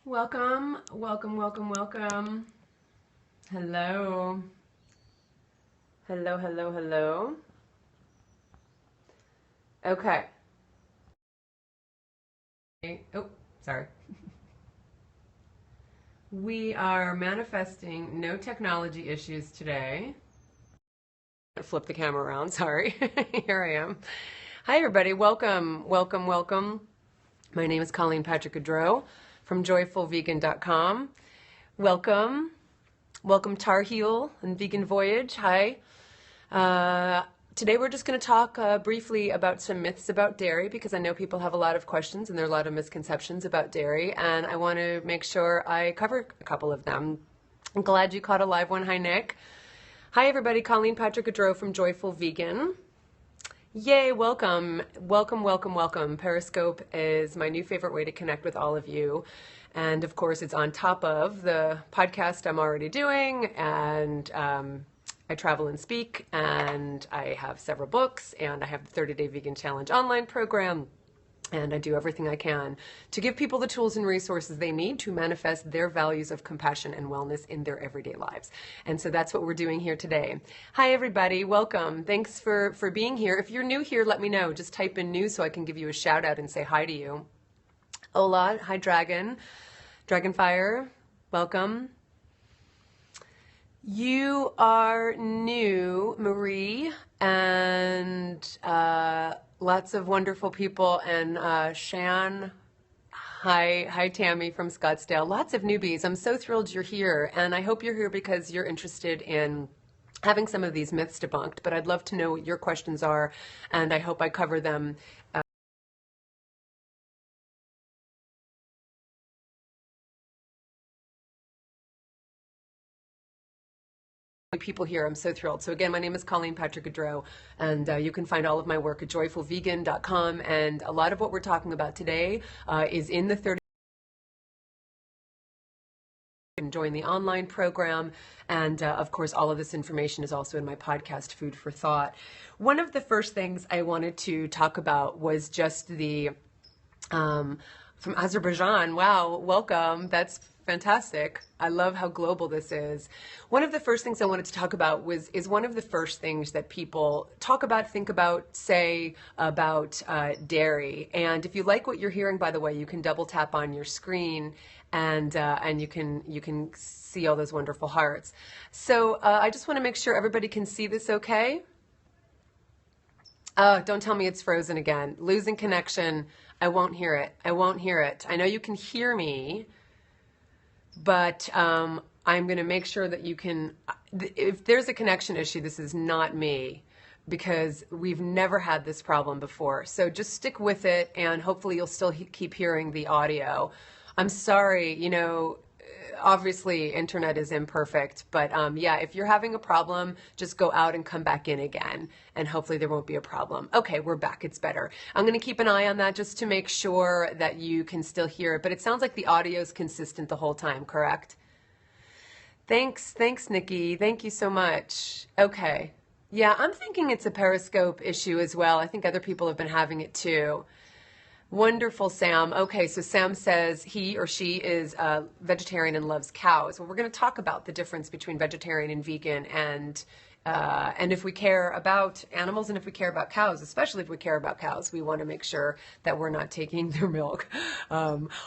Welcome, welcome, welcome, welcome. Hello. Hello, hello, hello. Okay. Oh, sorry. We are manifesting no technology issues today. Flip the camera around, sorry. Here I am. Hi, everybody. Welcome, welcome, welcome. My name is Colleen Patrick-Goudreau from joyfulvegan.com. Welcome. Welcome, Tar Heel and Vegan Voyage. Hi. Today we're just going to talk briefly about some myths about dairy because I know people have a lot of questions and there are a lot of misconceptions about dairy, and I want to make sure I cover a couple of them. I'm glad you caught a live one. Hi, Nick. Hi, everybody. Colleen Patrick-Goudreau from Joyful Vegan. Yay, welcome. Welcome, welcome, welcome. Periscope is my new favorite way to connect with all of you. And of course, it's on top of the podcast I'm already doing, and I travel and speak, and I have several books, and I have the 30-Day Vegan Challenge online program, and I do everything I can to give people the tools and resources they need to manifest their values of compassion and wellness in their everyday lives. And so that's what we're doing here today. Hi, everybody. Welcome. Thanks for being here. If you're new here, let me know. Just type in new so I can give you a shout out and say hi to you. Hola. Hi, Dragon. Dragonfire. Welcome. You are new, Marie, and lots of wonderful people. And Shan, hi, Tammy from Scottsdale. Lots of newbies. I'm so thrilled you're here, and I hope you're here because you're interested in having some of these myths debunked. But I'd love to know what your questions are, and I hope I cover them. People here. I'm so thrilled. So again, my name is Colleen Patrick-Goudreau, and you can find all of my work at joyfulvegan.com. And a lot of what we're talking about today is in the 30. And join the online program, and of course all of this information is also in my podcast Food for Thought. One of the first things I wanted to talk about was just the from Azerbaijan. Wow, welcome. That's fantastic. I love how global this is. One of the first things I wanted to talk about is one of the first things that people talk about, think about, say about dairy. And if you like what you're hearing, by the way, you can double tap on your screen, and you can see all those wonderful hearts. So I just want to make sure everybody can see this okay. Don't tell me it's frozen again. Losing connection. I won't hear it. I won't hear it. I know you can hear me, but I'm going to make sure that you can. If there's a connection issue, this is not me, because we've never had this problem before. So just stick with it, and hopefully you'll still keep hearing the audio. I'm sorry, obviously internet is imperfect, but yeah, if you're having a problem, just go out and come back in again, and hopefully there won't be a problem. Okay, we're back. It's better. I'm going to keep an eye on that just to make sure that you can still hear it, but it sounds like the audio is consistent the whole time, correct? Thanks, Nikki. Thank you so much. Okay. Yeah, I'm thinking it's a Periscope issue as well. I think other people have been having it too. Wonderful, Sam. Okay, so Sam says he or she is a vegetarian and loves cows. Well, we're going to talk about the difference between vegetarian and vegan, and if we care about animals and if we care about cows, especially if we care about cows, we want to make sure that we're not taking their milk.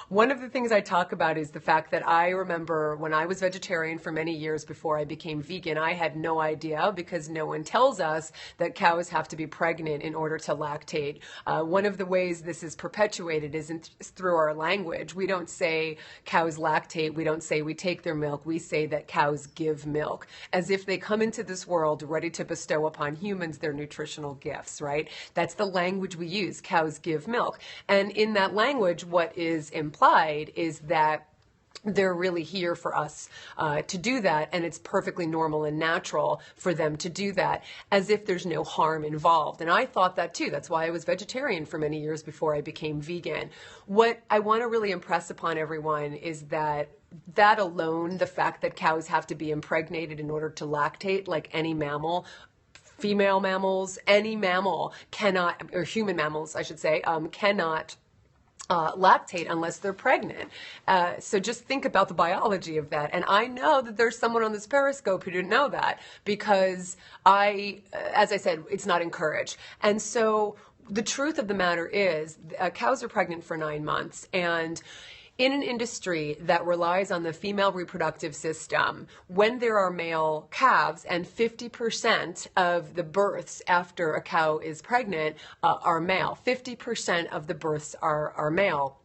One of the things I talk about is the fact that I remember when I was vegetarian for many years before I became vegan, I had no idea, because no one tells us that cows have to be pregnant in order to lactate. One of the ways this is perpetuated is through our language. We don't say cows lactate. We don't say we take their milk. We say that cows give milk, as if they come into this world ready to bestow upon humans their nutritional gifts, right? That's the language we use. Cows give milk. And in that language, what is implied is that they're really here for us to do that, and it's perfectly normal and natural for them to do that, as if there's no harm involved. And I thought that too. That's why I was vegetarian for many years before I became vegan. What I want to really impress upon everyone is that alone, the fact that cows have to be impregnated in order to lactate, like any mammal, female mammals, any mammal cannot, or human mammals, I should say, cannot lactate unless they're pregnant. So just think about the biology of that. And I know that there's someone on this Periscope who didn't know that because as I said, it's not encouraged. And so the truth of the matter is cows are pregnant for 9 months, and in an industry that relies on the female reproductive system, when there are male calves, and 50% of the births after a cow is pregnant are male, 50% of the births are male.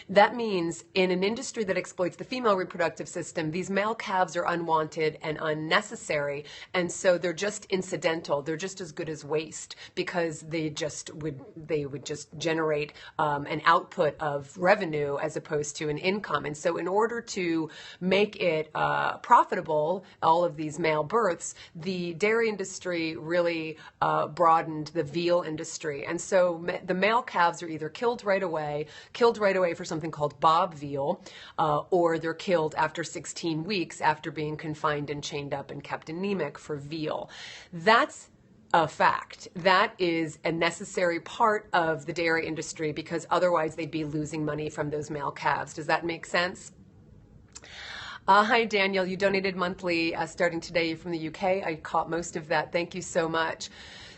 That means in an industry that exploits the female reproductive system, these male calves are unwanted and unnecessary, and so they're just incidental. They're just as good as waste because they would just generate an output of revenue as opposed to an income. And so in order to make it profitable, all of these male births, the dairy industry really broadened the veal industry. And so the male calves are either killed right away for something called bob veal, or they're killed after 16 weeks after being confined and chained up and kept anemic for veal. That's a fact. That is a necessary part of the dairy industry because otherwise they'd be losing money from those male calves. Does that make sense? Hi, Daniel. You donated monthly starting today from the UK. I caught most of that. Thank you so much.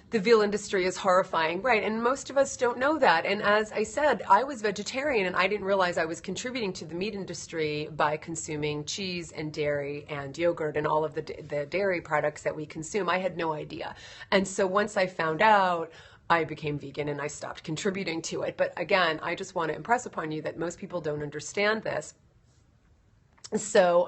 The veal industry is horrifying, right? And most of us don't know that. And as I said, I was vegetarian and I didn't realize I was contributing to the meat industry by consuming cheese and dairy and yogurt and all of the dairy products that we consume. I had no idea. And so once I found out, I became vegan and I stopped contributing to it. But again, I just want to impress upon you that most people don't understand this. So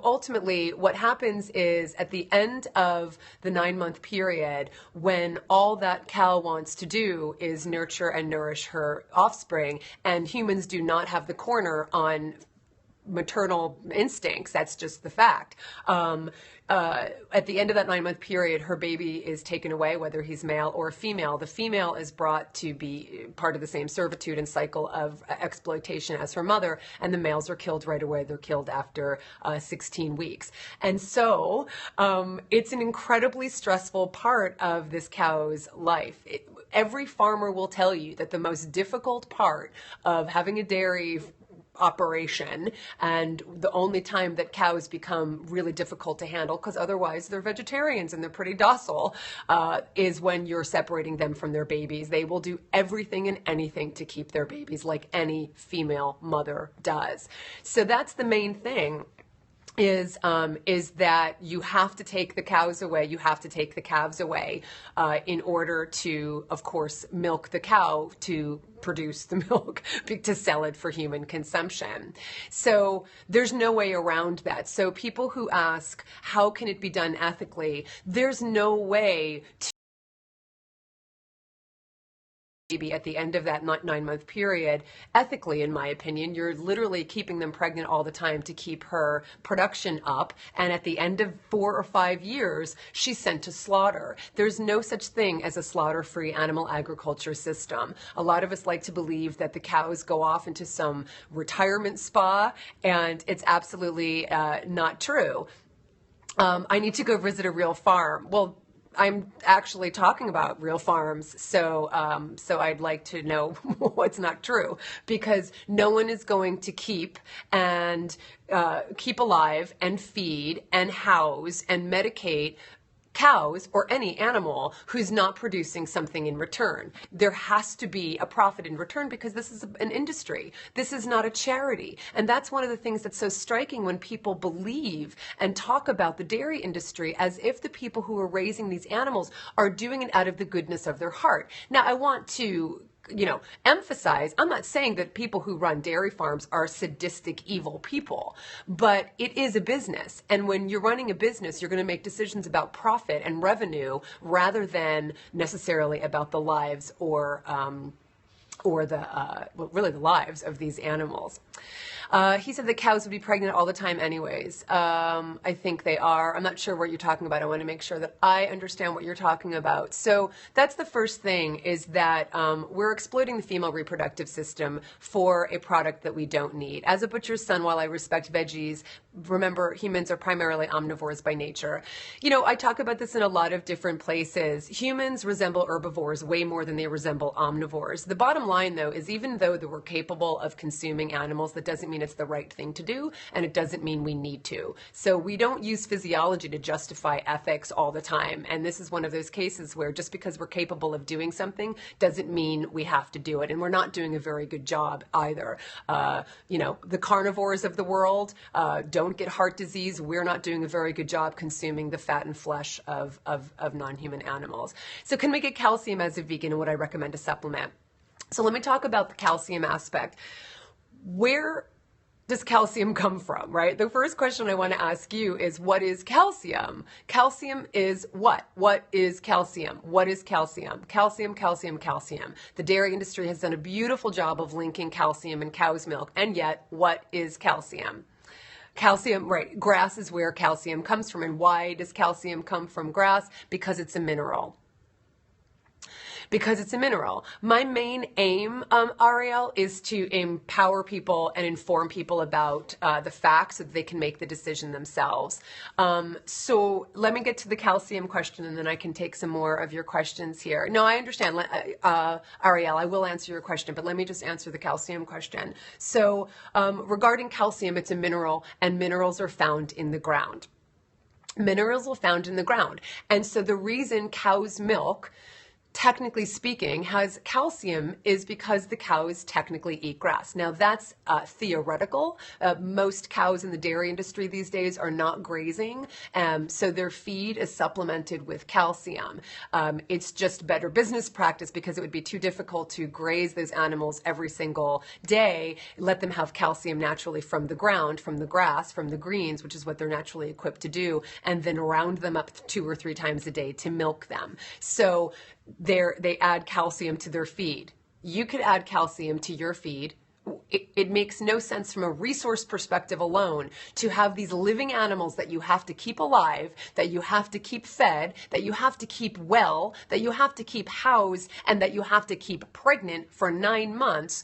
ultimately what happens is at the end of the 9-month period, when all that cow wants to do is nurture and nourish her offspring, and humans do not have the corner on maternal instincts, that's just the fact. At the end of that 9-month period, her baby is taken away, whether he's male or female. The female is brought to be part of the same servitude and cycle of exploitation as her mother, and the males are killed right away. They're killed after 16 weeks. And so it's an incredibly stressful part of this cow's life. Every farmer will tell you that the most difficult part of having a dairy operation, and the only time that cows become really difficult to handle, because otherwise they're vegetarians and they're pretty docile, is when you're separating them from their babies. They will do everything and anything to keep their babies, like any female mother does. So that's the main thing. Is that you have to take the cows away, you have to take the calves away in order to, of course, milk the cow to produce the milk to sell it for human consumption. So there's no way around that. So people who ask, how can it be done ethically? There's no way to baby at the end of that 9-month period. Ethically, in my opinion, you're literally keeping them pregnant all the time to keep her production up, and at the end of 4 or 5 years, she's sent to slaughter. There's no such thing as a slaughter-free animal agriculture system. A lot of us like to believe that the cows go off into some retirement spa, and it's absolutely not true. I need to go visit a real farm. Well, I'm actually talking about real farms, so I'd like to know what's not true, because no one is going to keep alive and feed and house and medicate cows or any animal who's not producing something in return. There has to be a profit in return because this is an industry. This is not a charity. And that's one of the things that's so striking when people believe and talk about the dairy industry as if the people who are raising these animals are doing it out of the goodness of their heart. Now, I want to emphasize, I'm not saying that people who run dairy farms are sadistic, evil people, but it is a business. And when you're running a business, you're going to make decisions about profit and revenue rather than necessarily about the lives or really the lives of these animals. He said that cows would be pregnant all the time anyways. I think they are. I'm not sure what you're talking about. I want to make sure that I understand what you're talking about. So that's the first thing, is that we're exploiting the female reproductive system for a product that we don't need. As a butcher's son, while I respect veggies, remember, humans are primarily omnivores by nature. You know, I talk about this in a lot of different places. Humans resemble herbivores way more than they resemble omnivores. The bottom line, though, is even though that we're capable of consuming animals, that doesn't mean it's the right thing to do, and it doesn't mean we need to. So we don't use physiology to justify ethics all the time. And this is one of those cases where just because we're capable of doing something doesn't mean we have to do it. And we're not doing a very good job either. You know, the carnivores of the world don't get heart disease. We're not doing a very good job consuming the fat and flesh of non-human animals. So can we get calcium as a vegan, and would I recommend a supplement? So let me talk about the calcium aspect. Where does calcium come from, right? The first question I want to ask you is, what is calcium? Calcium is what? What is calcium? What is calcium? Calcium, calcium, calcium. The dairy industry has done a beautiful job of linking calcium and cow's milk, and yet, what is calcium? Calcium, right, grass is where calcium comes from. And why does calcium come from grass? Because it's a mineral. Because it's a mineral. My main aim, Ariel, is to empower people and inform people about the facts so that they can make the decision themselves. So let me get to the calcium question, and then I can take some more of your questions here. No, I understand, Ariel, I will answer your question, but let me just answer the calcium question. So regarding calcium, it's a mineral, and minerals are found in the ground. Minerals are found in the ground. And so the reason cow's milk, technically speaking, has calcium is because the cows technically eat grass. Now that's theoretical. Most cows in the dairy industry these days are not grazing, so their feed is supplemented with calcium. It's just better business practice because it would be too difficult to graze those animals every single day, let them have calcium naturally from the ground, from the grass, from the greens, which is what they're naturally equipped to do, and then round them up 2 or 3 times a day to milk them. So they add calcium to their feed. You could add calcium to your feed. It makes no sense from a resource perspective alone to have these living animals that you have to keep alive, that you have to keep fed, that you have to keep well, that you have to keep housed, and that you have to keep pregnant for 9 months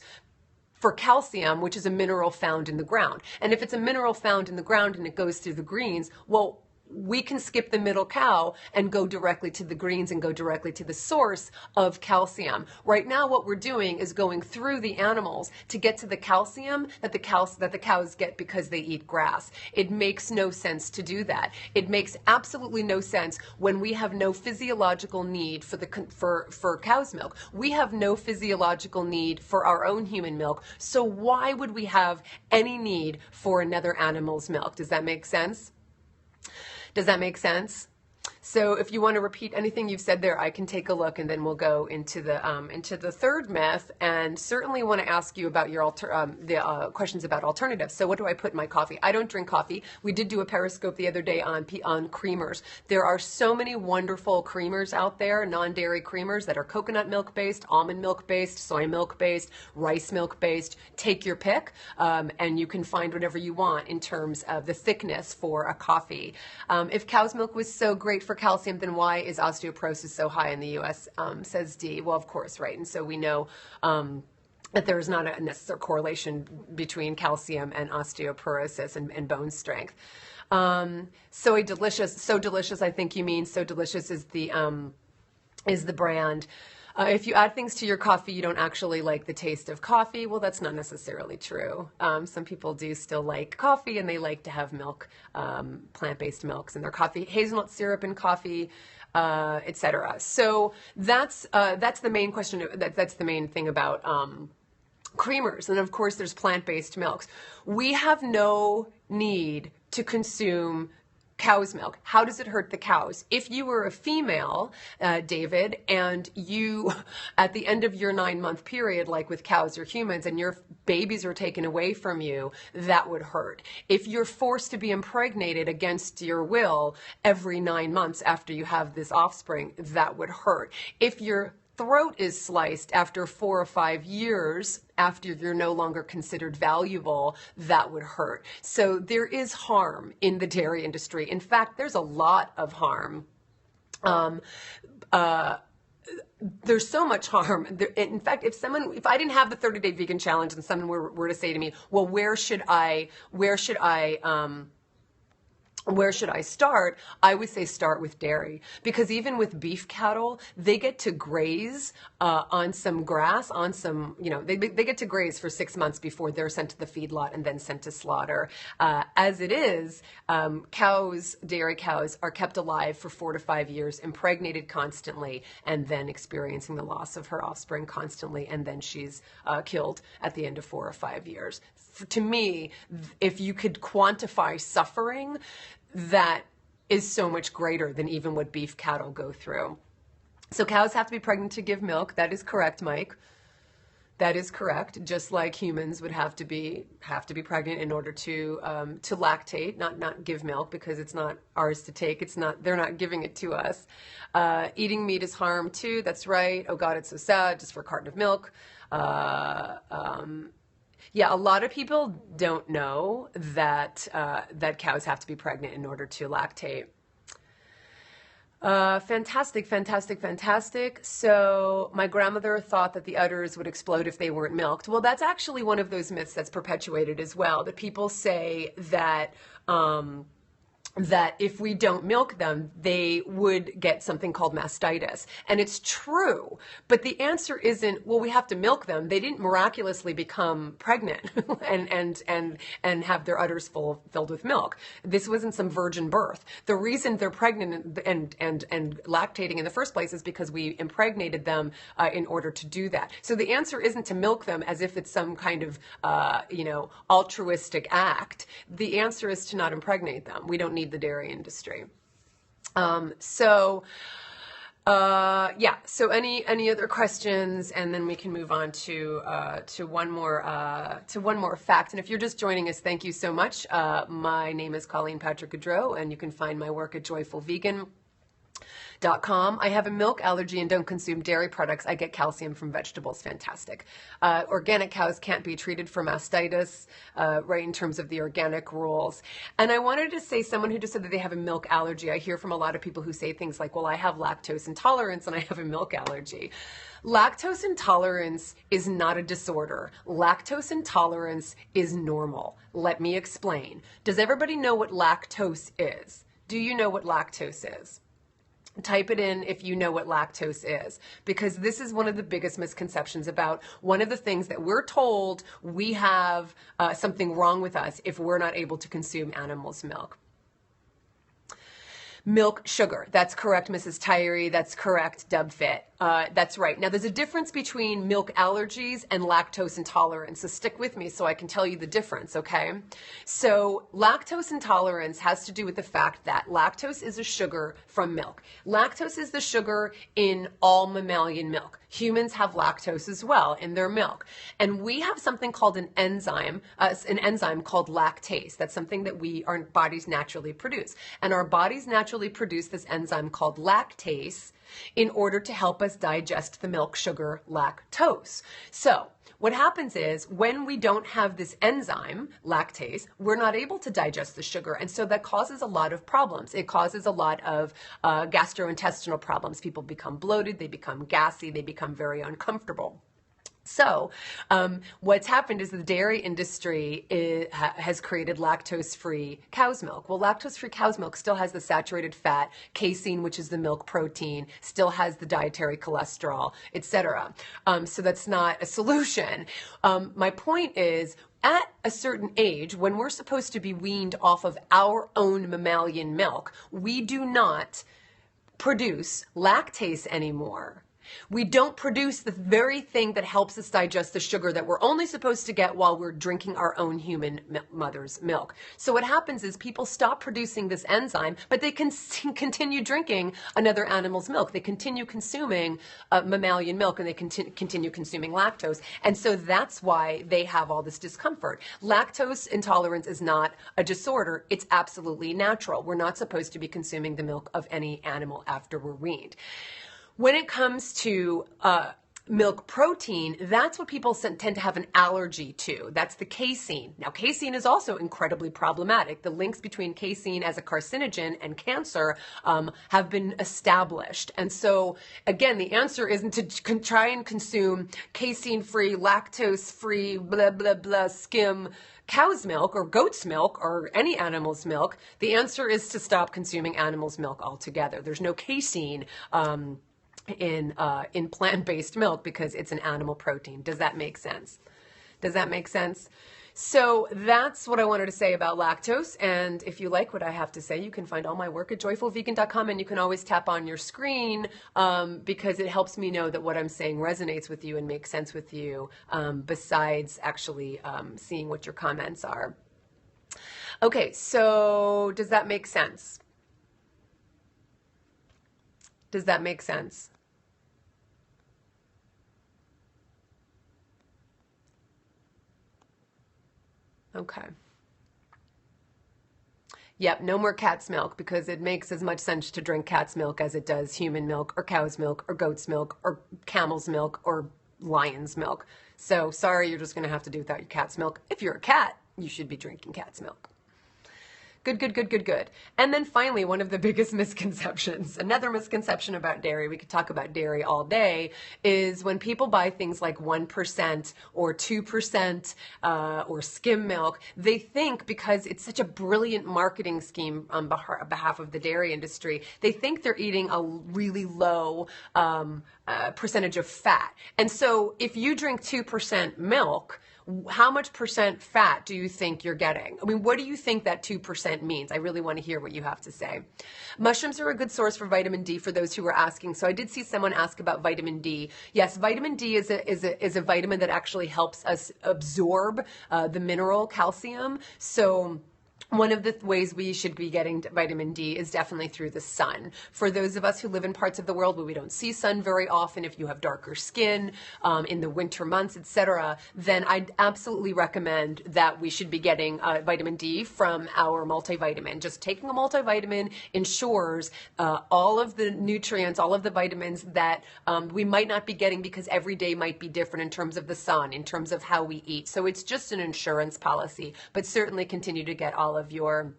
for calcium, which is a mineral found in the ground. And if it's a mineral found in the ground and it goes through the greens, well, we can skip the middle cow and go directly to the greens and go directly to the source of calcium. Right now, what we're doing is going through the animals to get to the calcium that the cows get because they eat grass. It makes no sense to do that. It makes absolutely no sense when we have no physiological need for cow's milk. We have no physiological need for our own human milk. So why would we have any need for another animal's milk? Does that make sense? Does that make sense? So if you want to repeat anything you've said there, I can take a look, and then we'll go into the third myth, and certainly want to ask you about your questions about alternatives. So what do I put in my coffee? I don't drink coffee. We did do a Periscope the other day on creamers. There are so many wonderful creamers out there, non-dairy creamers that are coconut milk based, almond milk based, soy milk based, rice milk based. Take your pick, and you can find whatever you want in terms of the thickness for a coffee. If cow's milk was so great for calcium, then why is osteoporosis so high in the U.S., says Dee. Well, of course, right? And so we know that there is not a necessary correlation between calcium and osteoporosis and bone strength. So delicious, I think you mean. So Delicious is the brand. If you add things to your coffee, you don't actually like the taste of coffee. Well, that's not necessarily true. Some people do still like coffee, and they like to have milk, plant-based milks in their coffee, hazelnut syrup in coffee, etc. So that's the main question. That's the main thing about creamers. And of course, there's plant-based milks. We have no need to consume cow's milk. How does it hurt the cows? If you were a female, David, and you, at the end of your 9-month period, like with cows or humans, and your babies are taken away from you, that would hurt. If you're forced to be impregnated against your will every 9 months after you have this offspring, that would hurt. If you're throat is sliced after 4 or 5 years, after you're no longer considered valuable, that would hurt. So there is harm in the dairy industry. In fact, there's a lot of harm. There's so much harm. In fact, if I didn't have the 30-day vegan challenge and someone were to say to me, well, where should I start? I would say start with dairy, because even with beef cattle, they get to graze on some grass, on some, they get to graze for 6 months before they're sent to the feedlot and then sent to slaughter. As it is, dairy cows are kept alive for 4 to 5 years, impregnated constantly, and then experiencing the loss of her offspring constantly, and then she's killed at the end of 4 or 5 years. To me, if you could quantify suffering, that is so much greater than even what beef cattle go through. So cows have to be pregnant to give milk. That is correct, Mike. That is correct. Just like humans would have to be pregnant in order to lactate, not give milk, because it's not ours to take. They're not giving it to us. Eating meat is harm too. That's right. Oh God, it's so sad. Just for a carton of milk. Yeah, a lot of people don't know that that cows have to be pregnant in order to lactate. Fantastic, fantastic, fantastic. So my grandmother thought that the udders would explode if they weren't milked. Well, that's actually one of those myths that's perpetuated as well, that people say that that if we don't milk them, they would get something called mastitis. And it's true, but the answer isn't, well, we have to milk them. They didn't miraculously become pregnant and have their udders filled with milk. This wasn't some virgin birth. The reason they're pregnant and lactating in the first place is because we impregnated them in order to do that. So the answer isn't to milk them as if it's some kind of altruistic act. The answer is to not impregnate them. We don't need the dairy industry. Yeah, so any other questions, and then we can move on to one more fact. And if you're just joining us, thank you so much. My name is Colleen Patrick-Goudreau, and you can find my work at joyfulvegan.com. I have a milk allergy and don't consume dairy products. I get calcium from vegetables. Fantastic. Organic cows can't be treated for mastitis, right, in terms of the organic rules. And I wanted to say, someone who just said that they have a milk allergy, I hear from a lot of people who say things like, well, I have lactose intolerance and I have a milk allergy. Lactose intolerance is not a disorder. Lactose intolerance is normal. Let me explain. Does everybody know what lactose is? Do you know what lactose is? Type it in if you know what lactose is, because this is one of the biggest misconceptions about one of the things that we're told we have something wrong with us if we're not able to consume animals' milk. Milk sugar. That's correct, Mrs. Tyree. That's correct, DubFit. That's right. Now, there's a difference between milk allergies and lactose intolerance. So stick with me so I can tell you the difference, okay? So lactose intolerance has to do with the fact that lactose is a sugar from milk. Lactose is the sugar in all mammalian milk. Humans have lactose as well in their milk. And we have something called an enzyme called lactase. That's something that our bodies naturally produce. And our bodies naturally produce this enzyme called lactase in order to help us digest the milk sugar lactose. So what happens is when we don't have this enzyme, lactase, we're not able to digest the sugar. And so that causes a lot of problems. It causes a lot of gastrointestinal problems. People become bloated, they become gassy, they become very uncomfortable. So what's happened is the dairy industry has created lactose-free cow's milk. Well, lactose-free cow's milk still has the saturated fat, casein, which is the milk protein, still has the dietary cholesterol, etc. So that's not a solution. My point is, at a certain age, when we're supposed to be weaned off of our own mammalian milk, we do not produce lactase anymore. We don't produce the very thing that helps us digest the sugar that we're only supposed to get while we're drinking our own human mother's milk. So what happens is people stop producing this enzyme, but they can continue drinking another animal's milk. They continue consuming mammalian milk, and they continue consuming lactose. And so that's why they have all this discomfort. Lactose intolerance is not a disorder. It's absolutely natural. We're not supposed to be consuming the milk of any animal after we're weaned. When it comes to milk protein, that's what people tend to have an allergy to. That's the casein. Now, casein is also incredibly problematic. The links between casein as a carcinogen and cancer have been established. And so, again, the answer isn't to try and consume casein-free, lactose-free, blah, blah, blah, skim cow's milk or goat's milk or any animal's milk. The answer is to stop consuming animal's milk altogether. There's no casein in plant-based milk because it's an animal protein. Does that make sense? Does that make sense? So that's what I wanted to say about lactose. And if you like what I have to say, you can find all my work at joyfulvegan.com, and you can always tap on your screen because it helps me know that what I'm saying resonates with you and makes sense with you, besides actually seeing what your comments are. Okay, so does that make sense? Does that make sense? Okay. Yep, no more cat's milk because it makes as much sense to drink cat's milk as it does human milk or cow's milk or goat's milk or camel's milk or lion's milk. So sorry, you're just going to have to do without your cat's milk. If you're a cat, you should be drinking cat's milk. Good, good, good, good, good. And then finally, one of the biggest misconceptions, another misconception about dairy, we could talk about dairy all day, is when people buy things like 1% or 2% or skim milk, they think because it's such a brilliant marketing scheme on behalf of the dairy industry, they think they're eating a really low percentage of fat. And so if you drink 2% milk, how much percent fat do you think you're getting? I mean, what do you think that 2% means? I really want to hear what you have to say. Mushrooms are a good source for vitamin D for those who were asking. So I did see someone ask about vitamin D. Yes, vitamin D is a vitamin that actually helps us absorb the mineral calcium. So one of the ways we should be getting vitamin D is definitely through the sun. For those of us who live in parts of the world where we don't see sun very often, if you have darker skin in the winter months, etc., then I'd absolutely recommend that we should be getting vitamin D from our multivitamin. Just taking a multivitamin ensures all of the nutrients, all of the vitamins that we might not be getting because every day might be different in terms of the sun, in terms of how we eat. So it's just an insurance policy, but certainly continue to get all of your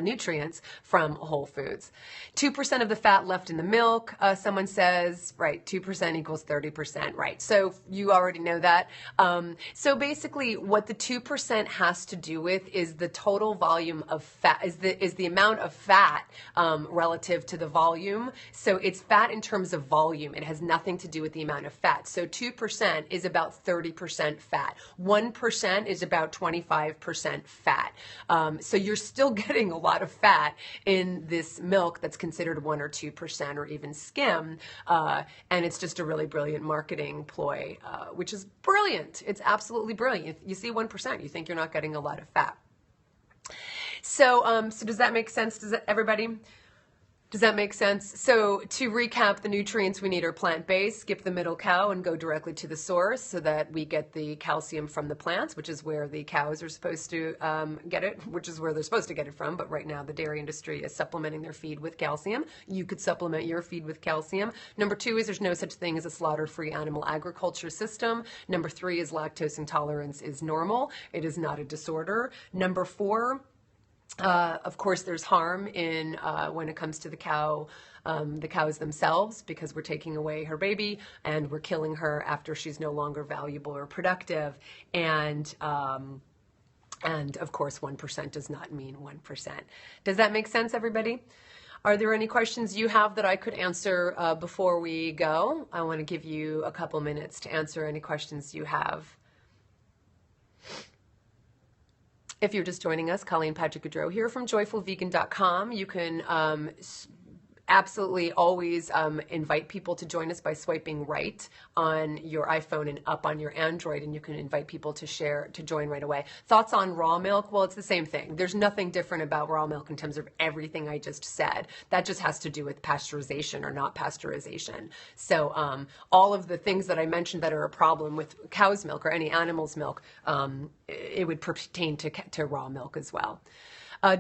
nutrients from whole foods. 2% of the fat left in the milk, someone says, right, 2% equals 30%, right? So you already know that. So basically what the 2% has to do with is the total volume of fat, is the amount of fat relative to the volume. So it's fat in terms of volume. It has nothing to do with the amount of fat. So 2% is about 30% fat. 1% is about 25% fat. So you're still getting a lot of fat in this milk that's considered 1 or 2% or even skim, and it's just a really brilliant marketing ploy, which is brilliant. It's absolutely brilliant. If you see 1%, you think you're not getting a lot of fat. So, so does that make sense? Everybody? Does that make sense? So to recap, the nutrients we need are plant-based, skip the middle cow and go directly to the source so that we get the calcium from the plants, which is where the cows are supposed to get it, which is where they're supposed to get it from. But right now the dairy industry is supplementing their feed with calcium. You could supplement your feed with calcium. Number 2 is there's no such thing as a slaughter-free animal agriculture system. Number 3 is lactose intolerance is normal. It is not a disorder. Number 4, of course, there's harm in when it comes to the cows themselves, because we're taking away her baby and we're killing her after she's no longer valuable or productive. And of course, 1% does not mean 1%. Does that make sense, everybody? Are there any questions you have that I could answer before we go? I want to give you a couple minutes to answer any questions you have. If you're just joining us, Colleen Patrick-Goudreau here from joyfulvegan.com. You can absolutely always invite people to join us by swiping right on your iPhone and up on your Android, and you can invite people to join right away. Thoughts on raw milk? Well, it's the same thing. There's nothing different about raw milk in terms of everything I just said. That just has to do with pasteurization or not pasteurization. So all of the things that I mentioned that are a problem with cow's milk or any animal's milk, it would pertain to raw milk as well.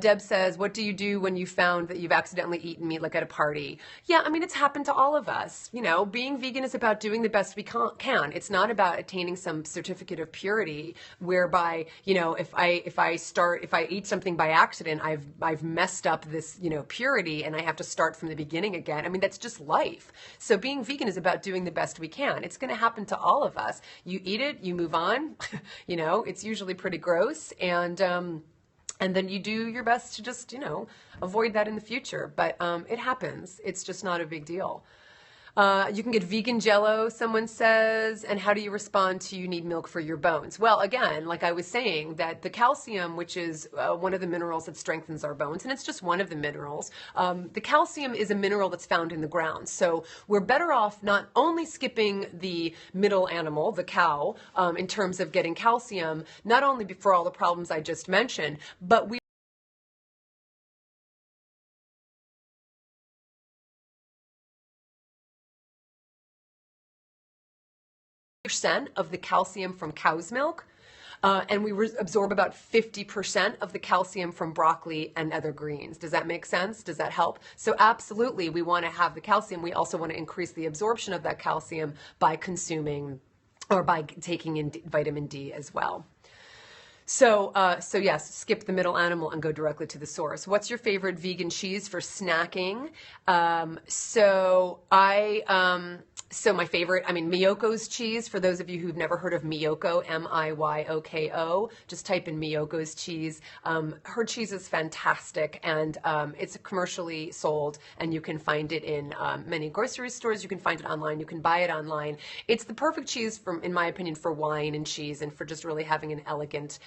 Deb says, what do you do when you found that you've accidentally eaten meat, like at a party? Yeah, I mean, it's happened to all of us. You know, being vegan is about doing the best we can. It's not about attaining some certificate of purity whereby, you know, if I eat something by accident, I've messed up this, you know, purity and I have to start from the beginning again. I mean, that's just life. So being vegan is about doing the best we can. It's going to happen to all of us. You eat it, you move on. You know, it's usually pretty gross, and then you do your best to just, you know, avoid that in the future. But it happens. It's just not a big deal. You can get vegan Jello, someone says. And how do you respond to you need milk for your bones? Well, again, like I was saying, that the calcium, which is one of the minerals that strengthens our bones, and it's just one of the minerals, the calcium is a mineral that's found in the ground. So we're better off not only skipping the middle animal, the cow, in terms of getting calcium, not only for all the problems I just mentioned, but we percent of the calcium from cow's milk, and we absorb about 50% of the calcium from broccoli and other greens. Does that make sense? Does that help? So absolutely, we want to have the calcium. We also want to increase the absorption of that calcium by consuming or by taking in vitamin D as well. So yes, skip the middle animal and go directly to the source. What's your favorite vegan cheese for snacking? So my favorite, I mean, Miyoko's cheese. For those of you who've never heard of Miyoko, Miyoko, just type in Miyoko's cheese. Her cheese is fantastic, and it's commercially sold, and you can find it in many grocery stores. You can find it online. You can buy it online. It's the perfect cheese, in my opinion, for wine and cheese, and for just really having an elegant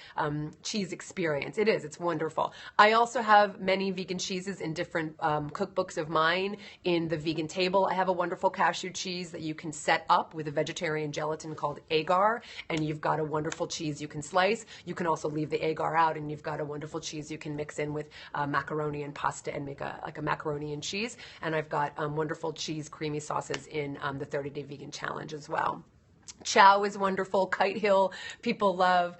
cheese experience. It is. It's wonderful. I also have many vegan cheeses in different cookbooks of mine. In the vegan table, I have a wonderful cashew cheese that you can set up with a vegetarian gelatin called agar, and you've got a wonderful cheese you can slice. You can also leave the agar out, and you've got a wonderful cheese you can mix in with macaroni and pasta and make like a macaroni and cheese. And I've got wonderful cheese creamy sauces in the 30-Day Vegan Challenge as well. Chow is wonderful. Kite Hill, people love.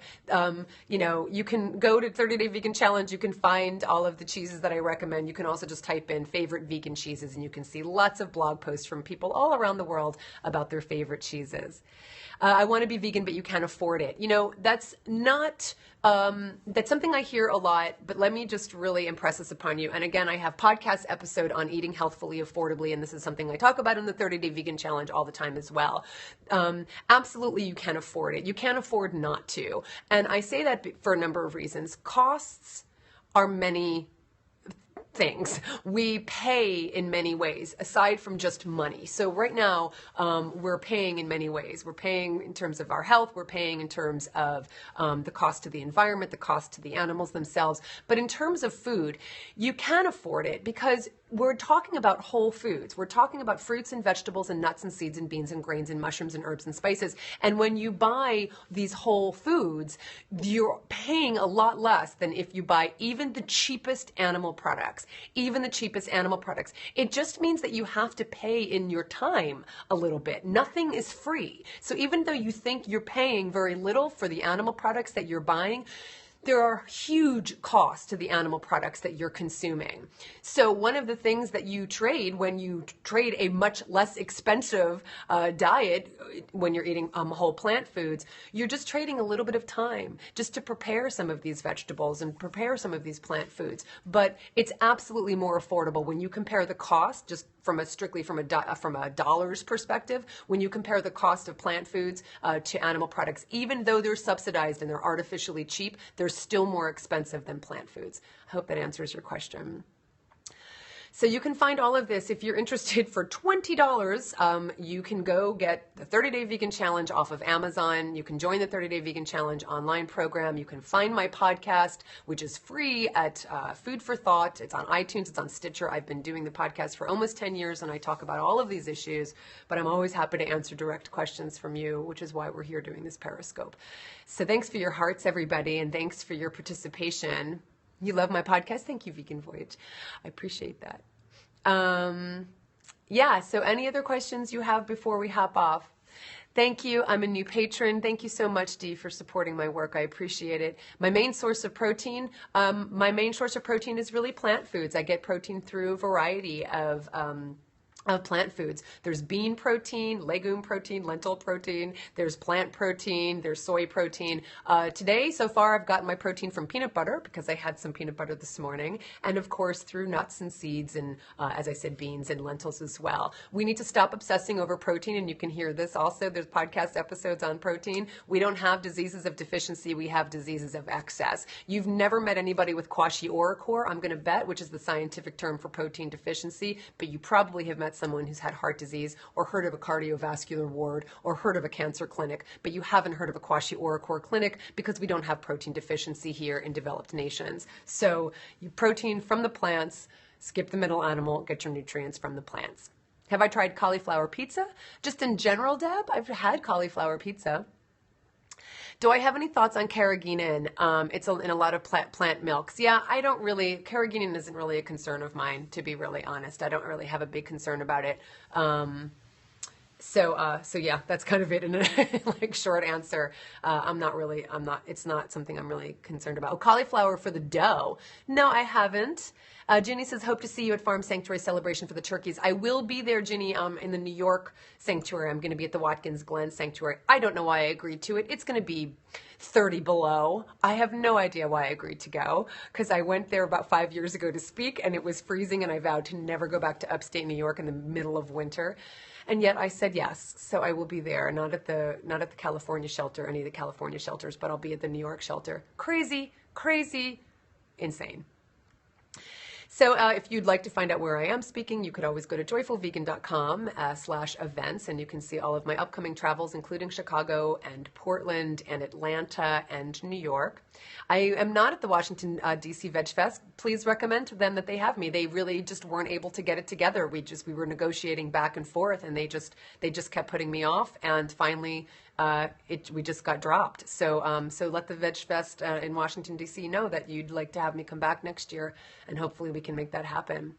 You know, you can go to 30-Day Vegan Challenge. You can find all of the cheeses that I recommend. You can also just type in favorite vegan cheeses, and you can see lots of blog posts from people all around the world about their favorite cheeses. I want to be vegan, but you can't afford it. You know, that's not, that's something I hear a lot, but let me just really impress this upon you. And again, I have podcast episode on eating healthfully, affordably, and this is something I talk about in the 30-Day Vegan Challenge all the time as well. Absolutely, you can afford it. You can't afford not to. And I say that for a number of reasons. Costs are many things. We pay in many ways, aside from just money. So right now, we're paying in many ways. We're paying in terms of our health. We're paying in terms of the cost to the environment, the cost to the animals themselves. But in terms of food, you can afford it because we're talking about whole foods. We're talking about fruits and vegetables and nuts and seeds and beans and grains and mushrooms and herbs and spices. And when you buy these whole foods, you're paying a lot less than if you buy even the cheapest animal products, even the cheapest animal products. It just means that you have to pay in your time a little bit. Nothing is free. So even though you think you're paying very little for the animal products that you're buying, there are huge costs to the animal products that you're consuming. So one of the things that you trade when you trade a much less expensive diet, when you're eating whole plant foods, you're just trading a little bit of time just to prepare some of these vegetables and prepare some of these plant foods. But it's absolutely more affordable when you compare the cost, just strictly from a dollars perspective, when you compare the cost of plant foods to animal products. Even though they're subsidized and they're artificially cheap, they're still more expensive than plant foods. I hope that answers your question. So you can find all of this. If you're interested, for $20, you can go get the 30-Day Vegan Challenge off of Amazon. You can join the 30-Day Vegan Challenge online program. You can find my podcast, which is free, at Food for Thought. It's on iTunes. It's on Stitcher. I've been doing the podcast for almost 10 years, and I talk about all of these issues, but I'm always happy to answer direct questions from you, which is why we're here doing this Periscope. So thanks for your hearts, everybody, and thanks for your participation. You love my podcast? Thank you, Vegan Voyage. I appreciate that. Yeah, so any other questions you have before we hop off? Thank you. I'm a new patron. Thank you so much, Dee, for supporting my work. I appreciate it. My main source of protein is really plant foods. I get protein through a variety of plant foods. There's bean protein, legume protein, lentil protein, there's plant protein, there's soy protein. Today, so far, I've gotten my protein from peanut butter because I had some peanut butter this morning. And of course, through nuts and seeds and, as I said, beans and lentils as well. We need to stop obsessing over protein, and you can hear this also. There's podcast episodes on protein. We don't have diseases of deficiency. We have diseases of excess. You've never met anybody with kwashiorkor, I'm going to bet, which is the scientific term for protein deficiency, but you probably have met someone who's had heart disease or heard of a cardiovascular ward or heard of a cancer clinic, but you haven't heard of a kwashiorkor clinic because we don't have protein deficiency here in developed nations. So you protein from the plants, skip the middle animal, get your nutrients from the plants. Have I tried cauliflower pizza? Just in general, Deb, I've had cauliflower pizza. Do I have any thoughts on carrageenan? It's in a lot of plant milks. Yeah, carrageenan isn't really a concern of mine, to be really honest. I don't really have a big concern about it. So yeah, that's kind of it in a short answer. It's not something I'm really concerned about. Oh, cauliflower for the dough. No, I haven't. Ginny says, hope to see you at Farm Sanctuary celebration for the turkeys. I will be there, Ginny, in the New York sanctuary. I'm going to be at the Watkins Glen sanctuary. I don't know why I agreed to it. It's going to be 30 below. I have no idea why I agreed to go because I went there about 5 years ago to speak and it was freezing and I vowed to never go back to upstate New York in the middle of winter. And yet I said yes, so I will be there, not at the California shelter, any of the California shelters, but I'll be at the New York shelter. Crazy, crazy, insane. So if you'd like to find out where I am speaking, you could always go to joyfulvegan.com/events, and you can see all of my upcoming travels, including Chicago and Portland and Atlanta and New York. I am not at the Washington, D.C. Veg Fest. Please recommend to them that they have me. They really just weren't able to get it together. We were negotiating back and forth, and they just kept putting me off, and finally we just got dropped. So let the Veg Fest in Washington, D.C. know that you'd like to have me come back next year, and hopefully we can make that happen.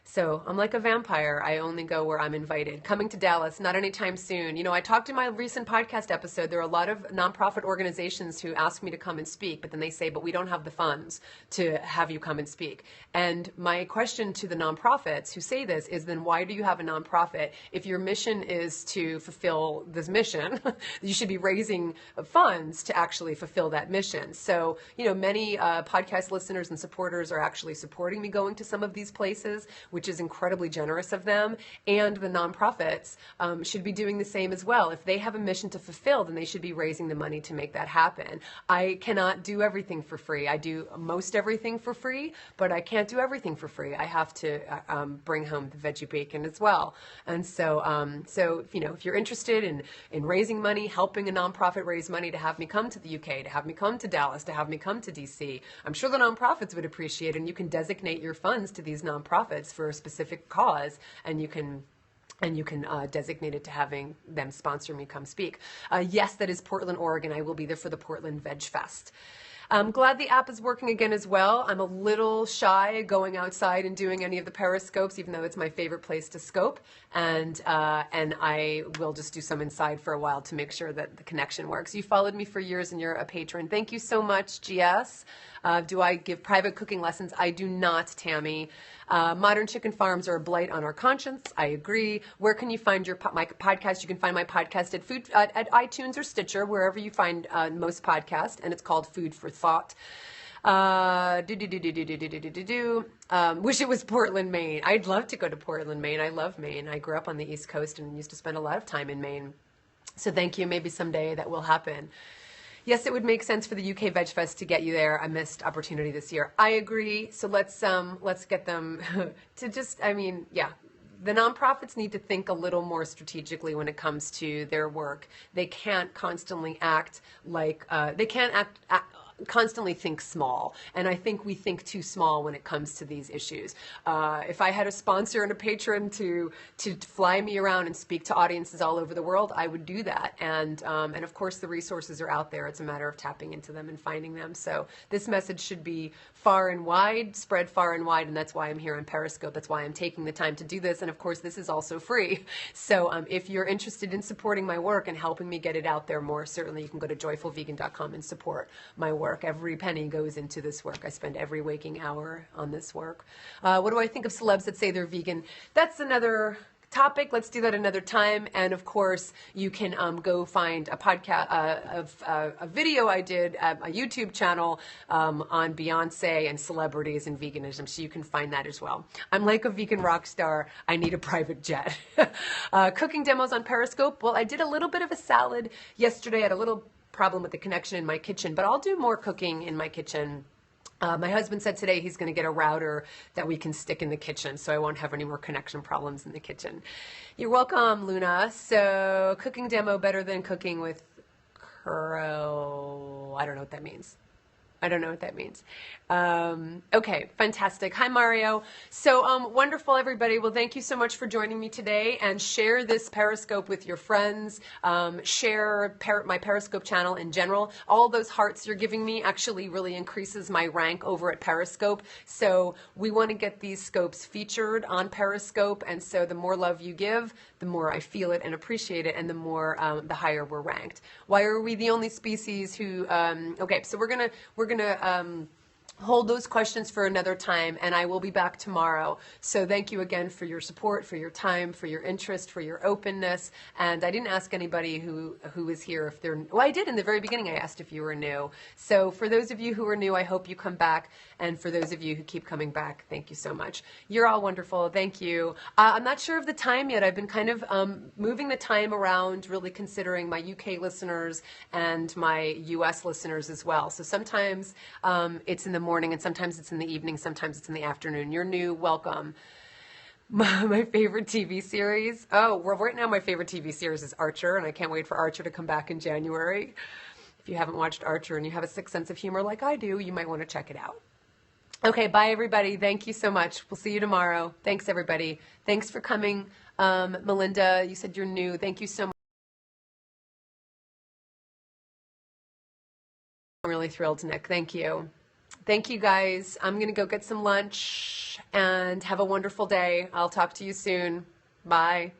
So I'm like a vampire. I only go where I'm invited. Coming to Dallas, not anytime soon. You know, I talked in my recent podcast episode, there are a lot of nonprofit organizations who ask me to come and speak, but then they say, but we don't have the funds to have you come and speak. And my question to the nonprofits who say this is, then why do you have a nonprofit? If your mission is to fulfill this mission, you should be raising funds to actually fulfill that mission. So, you know, many podcast listeners and supporters are actually supporting me going to some of these places, which is incredibly generous of them, and the nonprofits should be doing the same as well. If they have a mission to fulfill, then they should be raising the money to make that happen. I cannot do everything for free. I do most everything for free, but I can't do everything for free. I have to bring home the veggie bacon as well. And so, you know, if you're interested in raising money, helping a nonprofit raise money to have me come to the UK, to have me come to Dallas, to have me come to DC, I'm sure the nonprofits would appreciate it, and you can designate your funds to these nonprofits for a specific cause, and you can designate it to having them sponsor me come speak. Yes, that is Portland, Oregon. I will be there for the Portland Veg Fest. I'm glad the app is working again as well. I'm a little shy going outside and doing any of the periscopes, even though it's my favorite place to scope. And I will just do some inside for a while to make sure that the connection works. You followed me for years and you're a patron. Thank you so much, GS. Do I give private cooking lessons? I do not, Tammy. Modern chicken farms are a blight on our conscience. I agree. Where can you find my podcast? You can find my podcast at iTunes or Stitcher, wherever you find most podcasts, and it's called Food for Thought. Wish it was Portland, Maine. I'd love to go to Portland, Maine. I love Maine. I grew up on the East Coast and used to spend a lot of time in Maine. So thank you. Maybe someday that will happen. Yes, it would make sense for the UK Veg Fest to get you there. I missed opportunity this year. I agree. So let's get them to just, yeah. The nonprofits need to think a little more strategically when it comes to their work. They can't constantly act like, they can't constantly think small, and I think we think too small when it comes to these issues. If I had a sponsor and a patron to fly me around and speak to audiences all over the world, I would do that. And of course, the resources are out there. It's a matter of tapping into them and finding them. So this message should be far and wide, spread far and wide, and that's why I'm here on Periscope. That's why I'm taking the time to do this. And of course, this is also free. So if you're interested in supporting my work and helping me get it out there more, certainly you can go to joyfulvegan.com and support my work. Every penny goes into this work. I spend every waking hour on this work. What do I think of celebs that say they're vegan? That's another topic. Let's do that another time. And of course, you can go find a podcast, a video I did at a YouTube channel on Beyonce and celebrities and veganism. So you can find that as well. I'm like a vegan rock star. I need a private jet. Cooking demos on Periscope. Well, I did a little bit of a salad yesterday. I had a little problem with the connection in my kitchen, but I'll do more cooking in my kitchen. My husband said today he's going to get a router that we can stick in the kitchen, so I won't have any more connection problems in the kitchen. You're welcome, Luna. So cooking demo better than cooking with Crow. I don't know what that means. I don't know what that means. Okay, fantastic. Hi, Mario. So wonderful, everybody. Well, thank you so much for joining me today, and share this Periscope with your friends. Share my Periscope channel in general. All those hearts you're giving me actually really increases my rank over at Periscope. So we want to get these scopes featured on Periscope, and so the more love you give, the more I feel it and appreciate it, and the more the higher we're ranked. Why are we the only species who? Okay, so we're gonna hold those questions for another time, and I will be back tomorrow. So thank you again for your support, for your time, for your interest, for your openness. And I didn't ask anybody who was here if they're, well, I did in the very beginning. I asked if you were new. So for those of you who are new, I hope you come back. And for those of you who keep coming back, thank you so much. You're all wonderful. Thank you. I'm not sure of the time yet. I've been kind of moving the time around, really considering my UK listeners and my US listeners as well. So sometimes it's in the morning, and sometimes it's in the evening, sometimes it's in the afternoon. You're new, welcome. My favorite TV series. Oh, well, right now my favorite TV series is Archer, and I can't wait for Archer to come back in January. If you haven't watched Archer and you have a sick sense of humor like I do, you might want to check it out. Okay, bye everybody. Thank you so much. We'll see you tomorrow. Thanks everybody. Thanks for coming. Melinda, you said you're new. Thank you so much. I'm really thrilled, Nick. Thank you. Thank you, guys. I'm going to go get some lunch and have a wonderful day. I'll talk to you soon. Bye.